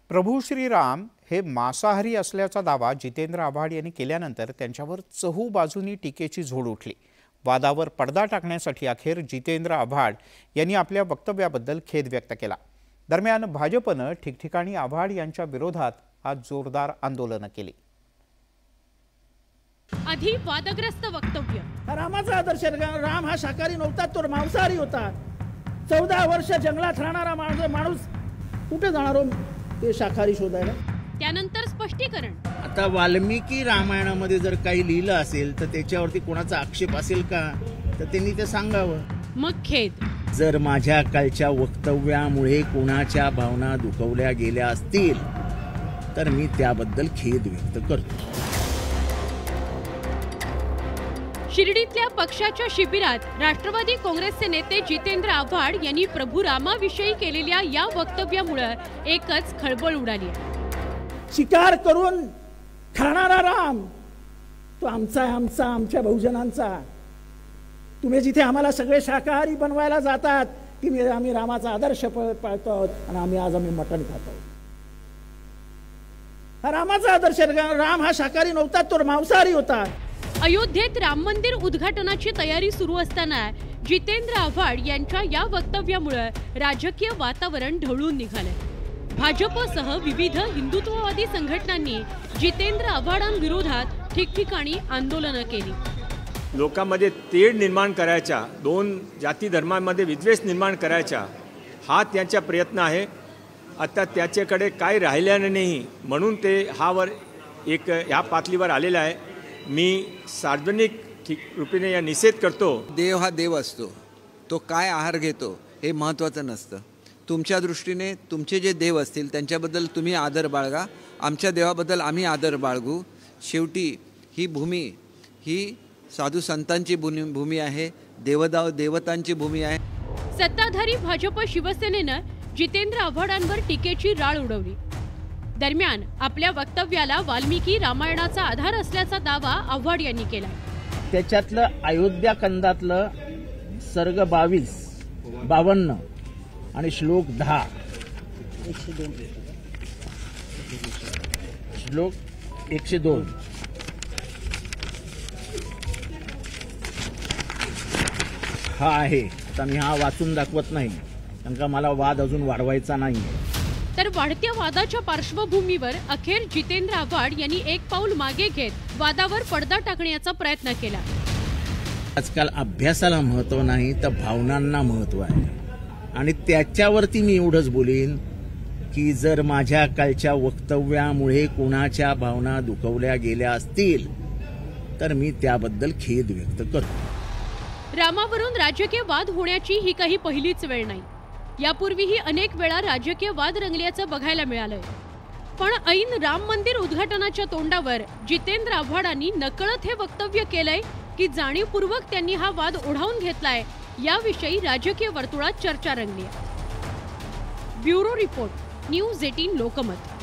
प्रभू श्रीराम हे मांसाहारी असल्याचा दावा जितेंद्र आव्हाड यांनी केल्यानंतर त्यांच्यावर चहू बाजूनी टीकेची झोड उठली। वादावर पडदा टाकण्यासाठी अखेर जितेंद्र आव्हाड यांनी आपल्या वक्तव्याबद्दल खेद व्यक्त केला। दरम्यान भाजपने ठिकठिकाणी आव्हाड यांच्या विरोधात आज जोरदार आंदोलन केली। आधी वादग्रस्त वक्तव्य। रामाचा आदर्श राम हा शाकाहारी नव्हता, तो मांसाहारी होता। 14 वर्ष जंगलात राहणारा माणूस कुठे जाणार ते शाकाहारी शोधायला। त्यानंतर स्पष्टीकरण। आता वाल्मिकी रामायणामध्ये जर काही लिहिलं असेल तर त्याच्यावरती कोणाचा आक्षेप असेल का, तर त्यांनी ते सांगावं। मग खेद। जर माझ्या कालच्या वक्तव्यामुळे कोणाच्या भावना दुखवल्या गेल्या असतील तर मी त्याबद्दल खेद व्यक्त करतो। शिर्डीतल्या पक्षाच्या शिबिरात राष्ट्रवादी काँग्रेसचे नेते जितेंद्र आव्हाड यांनी प्रभू रामाविषयी केलेल्या या वक्तव्यामुळे एकच खळबळ उडाली। शिकार करून खाणारा राम तो आमच्या बहुजनांचा। तुम्ही जिथे आम्हाला सगळे शाकाहारी बनवायला जातात की आम्ही रामाचा आदर्श पाळतो आहोत आणि आम्ही मटण खातो। रामाचा आदर्श राम हा शाकाहारी नव्हता, तो मांसाहारी होता। अयोध्येत राम मंदिर उद्घाटनाची तयारी सुरू असताना जितेंद्र आव्हाड यांच्या या वक्तव्यामुळे राजकीय वातावरण ढवळून निघाले। भाजपसह विविध हिंदुत्ववादी संघटनांनी जितेंद्र आव्हाडांविरोधात ठिकठिकाणी आंदोलनं केली। लोकांमध्ये तेढ निर्माण करायचा, दोन जाती धर्मांमध्ये विद्वेष निर्माण करायचा हा त्यांचा प्रयत्न आहे। आता त्याच्याकडे काय राहिल्याने नाही म्हणून ते ह्या पातळीवर आलेला आहे। मी सार्वजनिक रूपाने या निषेध करतो। देव हा देव असतो, तो काय आहार घेतो हे महत्त्वाचं नसतं। तुमच्या दृष्टीने तुमचे जे देव असतील त्यांच्याबद्दल तुम्ही आदर बाळगा, आमच्या देवाबद्दल आम्ही आदर बाळगू। शेवटी ही भूमी ही साधू संतांची भूमी आहे, देवतांची भूमी आहे। सत्ताधारी भाजप शिवसेनेनं जितेंद्र आव्हाडांवर टीकेची राळ उडवली। दरम्यान आपल्या वक्तव्याला वाल्मिकी रामायणाचा आधार असल्याचा दावा आव्हाड यांनी केला। त्याच्यातलं अयोध्या खंडातलं सर्ग 22, 52 आणि श्लोक 10, श्लोक 102 हा आहे। आता मी हा वाचून दाखवत नाही कारण का मला वाद अजून वाढवायचा नाही। तर वाढत्या वादाच्या पार्श्वभूमीवर अखेर जितेंद्र आव्हाड यांनी एक पाऊल मागे घेत वादावर पडदा टाकण्याचा प्रयत्न केला। आजकाल अभ्यासाला महत्व नाही तर भावनांना महत्व आहे आणि त्याच्यावरती मी एवढंच बोलीन की जर माझ्या कालच्या वक्तव्यामुळे कोणाच्या भावना दुखवल्या गेल्या असतील तर मी त्याबद्दल खेद व्यक्त करतो। रामावरून राजकीय वाद होण्याची ही काही पहिलीच वेळ नाही। यापूर्वीही अनेक वेळा राजकीय वाद रंगल्याचं बघायला मिळालंय। पण ऐन राम मंदिर उद्घाटनाच्या तोंडावर जितेंद्र आव्हाडांनी नकळत हे वक्तव्य केलंय की जाणीवपूर्वक त्यांनी हा वाद ओढावून घेतलाय, याविषयी राजकीय वर्तुळात चर्चा रंगली आहे। Bureau report, news 18 Lokmat.